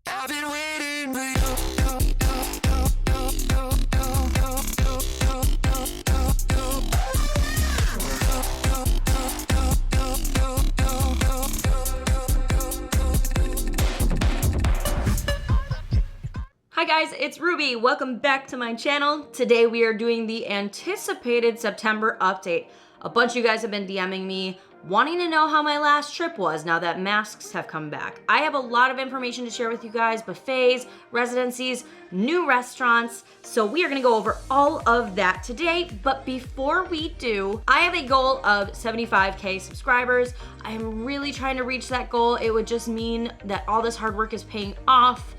I've been waiting for you. Hi guys, it's Ruby. Welcome back to my channel. Today we are doing the anticipated September update. A bunch of you guys have been DMing me wanting to know how my last trip was now that masks have come back. I have a lot of information to share with you guys, buffets, residencies, new restaurants, so we are gonna go over all of that today. But before we do, I have a goal of 75K subscribers. I am really trying to reach that goal. It would just mean that all this hard work is paying off.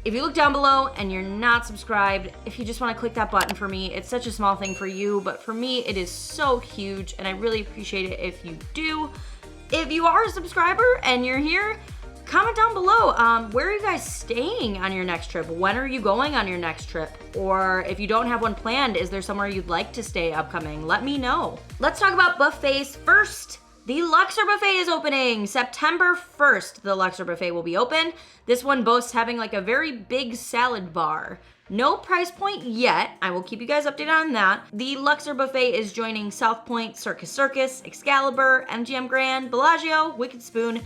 If you look down below and you're not subscribed, if you just want to click that button for me, it's such a small thing for you, but for me, it is so huge, and I really appreciate it if you do. If you are a subscriber and you're here, comment down below. Where are you guys staying on your next trip? When are you going on your next trip? Or if you don't have one planned, is there somewhere you'd like to stay upcoming? Let me know. Let's talk about buffets first. The Luxor Buffet is opening September 1st. The Luxor Buffet will be open. This one boasts having like a very big salad bar. No price point yet. I will keep you guys updated on that. The Luxor Buffet is joining South Point, Circus, Excalibur, MGM Grand, Bellagio, Wicked Spoon,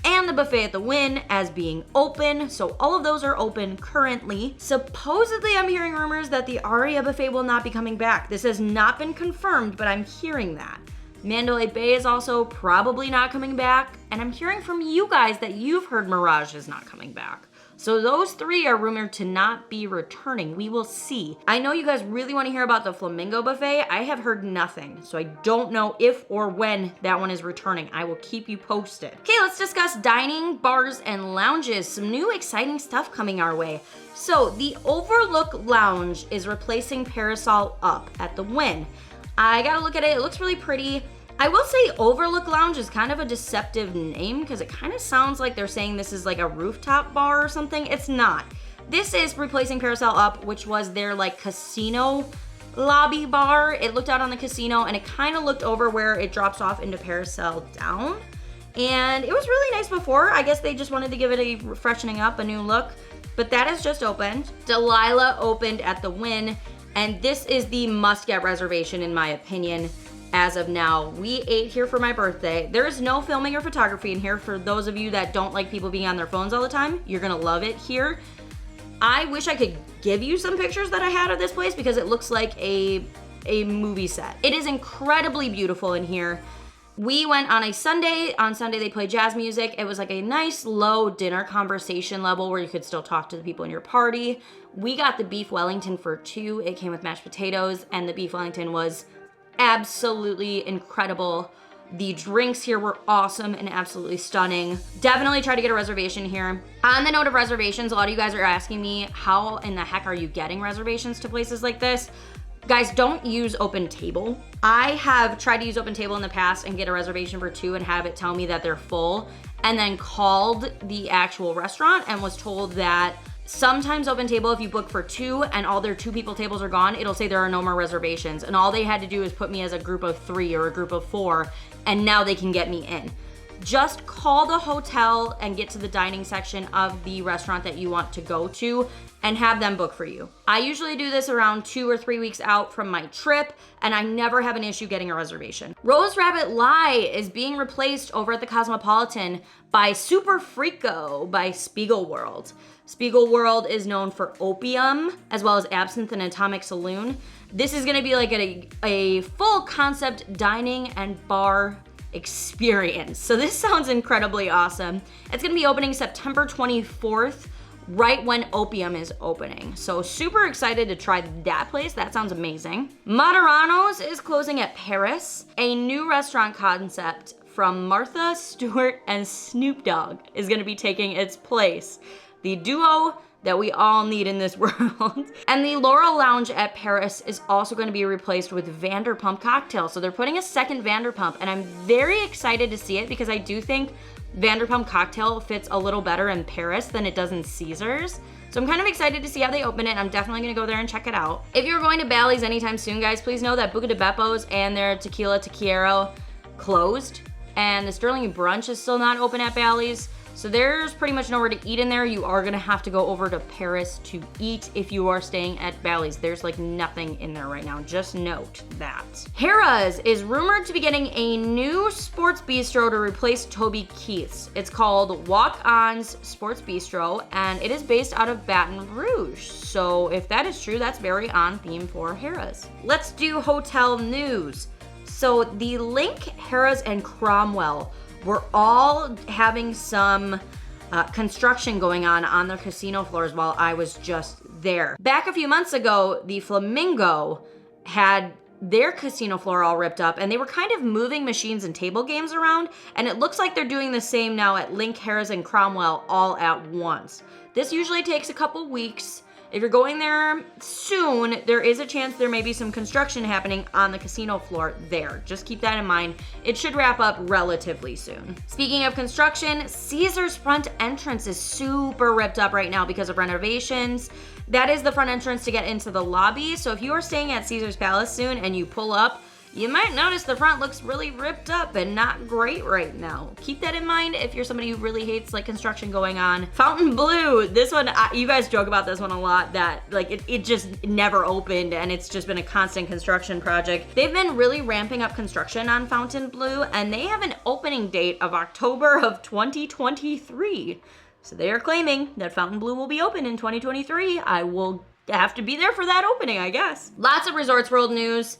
and the Buffet at the Wynn as being open. So all of those are open currently. Supposedly, I'm hearing rumors that the Aria Buffet will not be coming back. This has not been confirmed, but I'm hearing that. Mandalay Bay is also probably not coming back, and I'm hearing from you guys that you've heard Mirage is not coming back. So those three are rumored to not be returning. We will see. I know you guys really want to hear about the Flamingo Buffet. I have heard nothing, so I don't know if or when that one is returning. I will keep you posted. Okay, let's discuss dining, bars, and lounges. Some new exciting stuff coming our way. So the Overlook Lounge is replacing Parasol Up at the Wynn. I gotta look at it. It looks really pretty. I will say Overlook Lounge is kind of a deceptive name because it kind of sounds like they're saying this is like a rooftop bar or something. It's not. This is replacing Parasol Up, which was their like casino lobby bar. It looked out on the casino and it kind of looked over where it drops off into Parasol Down. And it was really nice before. I guess they just wanted to give it a freshening up, a new look. But that has just opened. Delilah opened at the Wynn. And this is the must-get reservation in my opinion as of now. We ate here for my birthday. There is no filming or photography in here. For those of you that don't like people being on their phones all the time, you're gonna love it here. I wish I could give you some pictures that I had of this place because it looks like a movie set. It is incredibly beautiful in here. We went on a Sunday. On Sunday, they played jazz music. It was like a nice low dinner conversation level where you could still talk to the people in your party. We got the beef Wellington for two. It came with mashed potatoes, and the beef Wellington was absolutely incredible. The drinks here were awesome and absolutely stunning. Definitely try to get a reservation here. On the note of reservations, a lot of you guys are asking me, how in the heck are you getting reservations to places like this? Guys, don't use Open Table. I have tried to use Open Table in the past and get a reservation for two and have it tell me that they're full, and then called the actual restaurant and was told that sometimes Open Table, if you book for two and all their 2 people tables are gone, it'll say there are no more reservations. And all they had to do is put me as a group of 3 or a group of 4, and now they can get me in. Just call the hotel and get to the dining section of the restaurant that you want to go to and have them book for you. I usually do this around 2 or 3 weeks out from my trip, and I never have an issue getting a reservation. Rose Rabbit Lie is being replaced over at the Cosmopolitan by Super Frico by Spiegel World. Spiegel World is known for opium as well as Absinthe and Atomic Saloon. This is gonna be like a full concept dining and bar experience. So this sounds incredibly awesome. It's gonna be opening September 24th, right when Opium is opening. So super excited to try that place. That sounds amazing. Materano's is closing at Paris. A new restaurant concept from Martha Stewart and Snoop Dogg is gonna be taking its place. The duo that we all need in this world. And the Laurel Lounge at Paris is also gonna be replaced with Vanderpump Cocktail. So they're putting a second Vanderpump, and I'm very excited to see it because I do think Vanderpump Cocktail fits a little better in Paris than it does in Caesars. So I'm kind of excited to see how they open it. I'm definitely gonna go there and check it out. If you're going to Bally's anytime soon, guys, please know that Buca de Beppo's and their Tequila Tequero closed, and the Sterling Brunch is still not open at Bally's. So there's pretty much nowhere to eat in there. You are gonna have to go over to Paris to eat if you are staying at Bally's. There's like nothing in there right now. Just note that. Harrah's is rumored to be getting a new sports bistro to replace Toby Keith's. It's called Walk On's Sports Bistro, and it is based out of Baton Rouge. So if that is true, that's very on theme for Harrah's. Let's do hotel news. So the Link, Harrah's, and Cromwell were all having some construction going on their casino floors while I was just there. Back a few months ago, the Flamingo had their casino floor all ripped up, and they were kind of moving machines and table games around, and it looks like they're doing the same now at Link, Harrah's, and Cromwell all at once. This usually takes a couple weeks. If you're going there soon, there is a chance there may be some construction happening on the casino floor there. Just keep that in mind. It should wrap up relatively soon. Speaking of construction, Caesar's front entrance is super ripped up right now because of renovations. That is the front entrance to get into the lobby. So if you are staying at Caesar's Palace soon and you pull up, you might notice the front looks really ripped up and not great right now. Keep that in mind if you're somebody who really hates like construction going on. Fontainebleau, this one, you guys joke about this one a lot, that like it just never opened and it's just been a constant construction project. They've been really ramping up construction on Fontainebleau, and they have an opening date of October of 2023. So they are claiming that Fontainebleau will be open in 2023. I will have to be there for that opening, I guess. Lots of Resorts World news.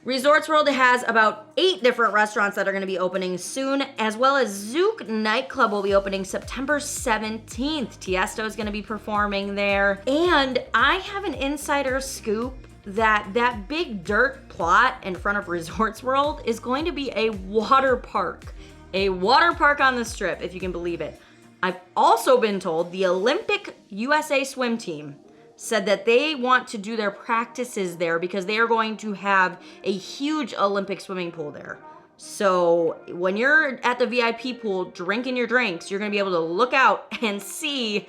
Resorts World has about 8 different restaurants that are gonna be opening soon, as well as Zouk nightclub will be opening September 17th. Tiesto is gonna be performing there. And I have an insider scoop that big dirt plot in front of Resorts World is going to be a water park. A water park on the Strip, if you can believe it. I've also been told the Olympic USA swim team said that they want to do their practices there because they are going to have a huge Olympic swimming pool there. So when you're at the VIP pool drinking your drinks, you're gonna be able to look out and see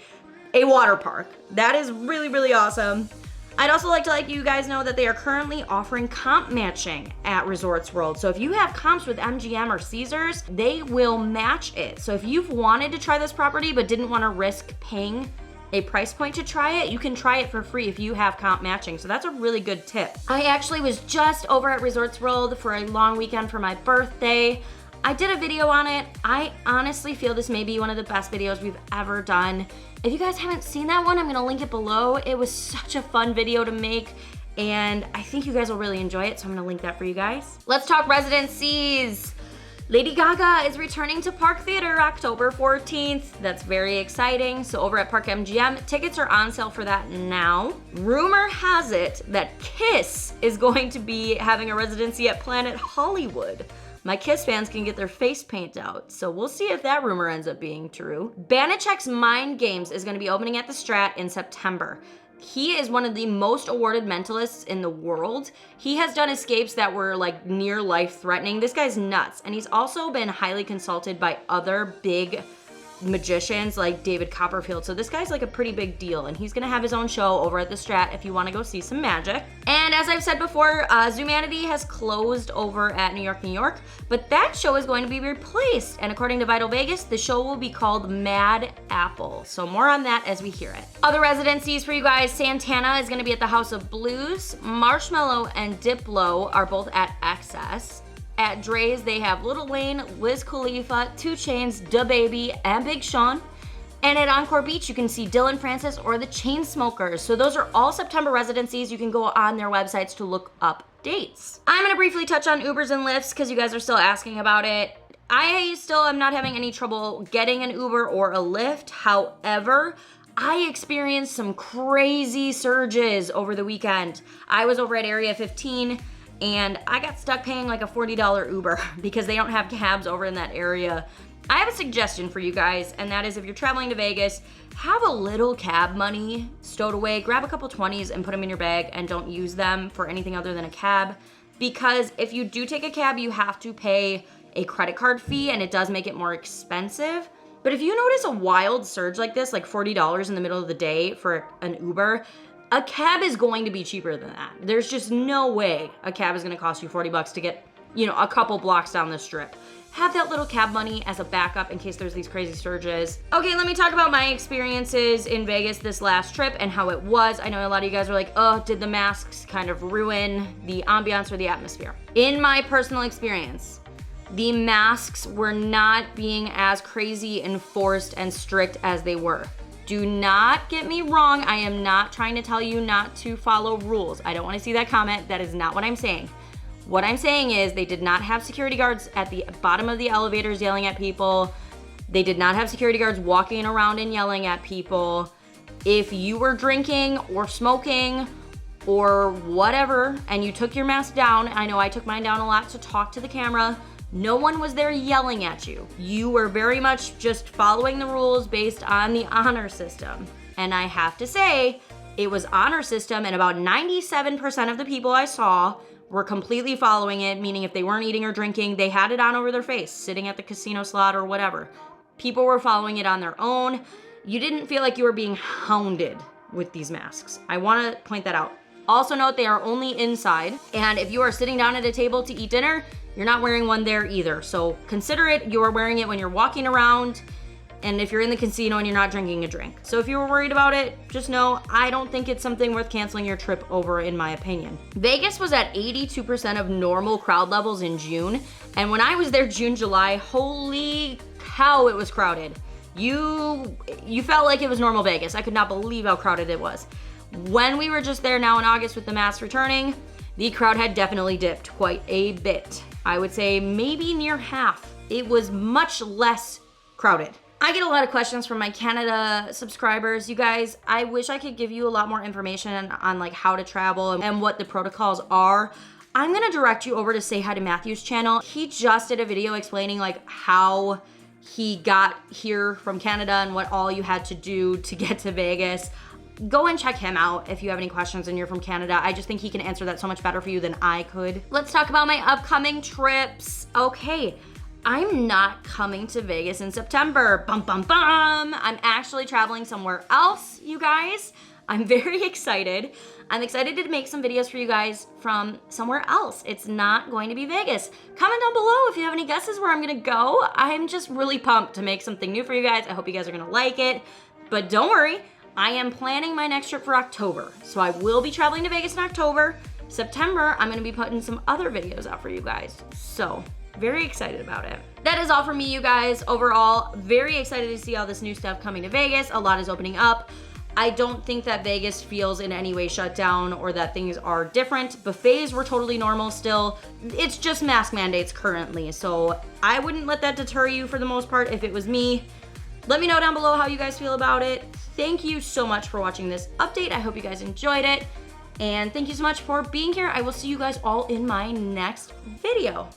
a water park. That is really, really awesome. I'd also like to let you guys know that they are currently offering comp matching at Resorts World. So if you have comps with MGM or Caesars, they will match it. So if you've wanted to try this property but didn't want to risk paying a price point to try it, you can try it for free if you have comp matching. So that's a really good tip. I actually was just over at Resorts World for a long weekend for my birthday. I did a video on it. I honestly feel this may be one of the best videos we've ever done. If you guys haven't seen that one, I'm gonna link it below. It was such a fun video to make, and I think you guys will really enjoy it, so I'm gonna link that for you guys. Let's talk residencies. Lady Gaga is returning to Park Theater October 14th. That's very exciting. So over at Park MGM, tickets are on sale for that now. Rumor has it that Kiss is going to be having a residency at Planet Hollywood. My Kiss fans can get their face paint out, so we'll see if that rumor ends up being true. Banachek's Mind Games is gonna be opening at the Strat in September. He is one of the most awarded mentalists in the world. He has done escapes that were like near life threatening. This guy's nuts. And he's also been highly consulted by other big magicians like David Copperfield. So this guy's like a pretty big deal, and he's gonna have his own show over at the Strat if you wanna go see some magic. And as I've said before, Zumanity has closed over at New York, but that show is going to be replaced. And according to Vital Vegas, the show will be called Mad Apple. So more on that as we hear it. Other residencies for you guys, Santana is gonna be at the House of Blues. Marshmello and Diplo are both at Excess. At Dre's, they have Lil Wayne, Wiz Khalifa, 2 Chainz, DaBaby, and Big Sean. And at Encore Beach, you can see Dylan Francis or the Chainsmokers. So those are all September residencies. You can go on their websites to look up dates. I'm gonna briefly touch on Ubers and Lyfts because you guys are still asking about it. I still am not having any trouble getting an Uber or a Lyft. However, I experienced some crazy surges over the weekend. I was over at Area 15 and I got stuck paying like a $40 Uber because they don't have cabs over in that area. I have a suggestion for you guys, and that is if you're traveling to Vegas, have a little cab money stowed away. Grab a couple 20s and put them in your bag and don't use them for anything other than a cab. Because if you do take a cab, you have to pay a credit card fee and it does make it more expensive. But if you notice a wild surge like this, like $40 in the middle of the day for an Uber, a cab is going to be cheaper than that. There's just no way a cab is gonna cost you $40 to get you know, a couple blocks down the strip. Have that little cab money as a backup in case there's these crazy surges. Okay, let me talk about my experiences in Vegas this last trip and how it was. I know a lot of you guys are like, oh, did the masks kind of ruin the ambiance or the atmosphere? In my personal experience, the masks were not being as crazy enforced and strict as they were. Do not get me wrong. I am not trying to tell you not to follow rules. I don't want to see that comment. That is not what I'm saying. What I'm saying is they did not have security guards at the bottom of the elevators yelling at people. They did not have security guards walking around and yelling at people. If you were drinking or smoking or whatever and you took your mask down, I know I took mine down a lot to talk to the camera, no one was there yelling at you. You were very much just following the rules based on the honor system. And I have to say, it was honor system, and about 97% of the people I saw were completely following it, meaning if they weren't eating or drinking, they had it on over their face, sitting at the casino slot or whatever. People were following it on their own. You didn't feel like you were being hounded with these masks. I want to point that out. Also note they are only inside, and if you are sitting down at a table to eat dinner, you're not wearing one there either. So consider it, you are wearing it when you're walking around, and if you're in the casino and you're not drinking a drink. So if you were worried about it, just know I don't think it's something worth canceling your trip over, in my opinion. Vegas was at 82% of normal crowd levels in June, and when I was there June, July, holy cow, it was crowded. You felt like it was normal Vegas. I could not believe how crowded it was. When we were just there now in August with the masks returning, the crowd had definitely dipped quite a bit. I would say maybe near half. It was much less crowded. I get a lot of questions from my Canada subscribers. You guys, I wish I could give you a lot more information on like how to travel and what the protocols are. I'm gonna direct you over to Say Hi to Matthew's channel. He just did a video explaining like how he got here from Canada and what all you had to do to get to Vegas. Go and check him out if you have any questions and you're from Canada. I just think he can answer that so much better for you than I could. Let's talk about my upcoming trips. Okay, I'm not coming to Vegas in September. Bum, bum, bum. I'm actually traveling somewhere else, you guys. I'm very excited. I'm excited to make some videos for you guys from somewhere else. It's not going to be Vegas. Comment down below if you have any guesses where I'm gonna go. I'm just really pumped to make something new for you guys. I hope you guys are gonna like it. But don't worry, I am planning my next trip for October. So I will be traveling to Vegas in October. September, I'm gonna be putting some other videos out for you guys. So, very excited about it. That is all for me, you guys. Overall, very excited to see all this new stuff coming to Vegas. A lot is opening up. I don't think that Vegas feels in any way shut down or that things are different. Buffets were totally normal still. It's just mask mandates currently. So I wouldn't let that deter you for the most part if it was me. Let me know down below how you guys feel about it. Thank you so much for watching this update. I hope you guys enjoyed it. And thank you so much for being here. I will see you guys all in my next video.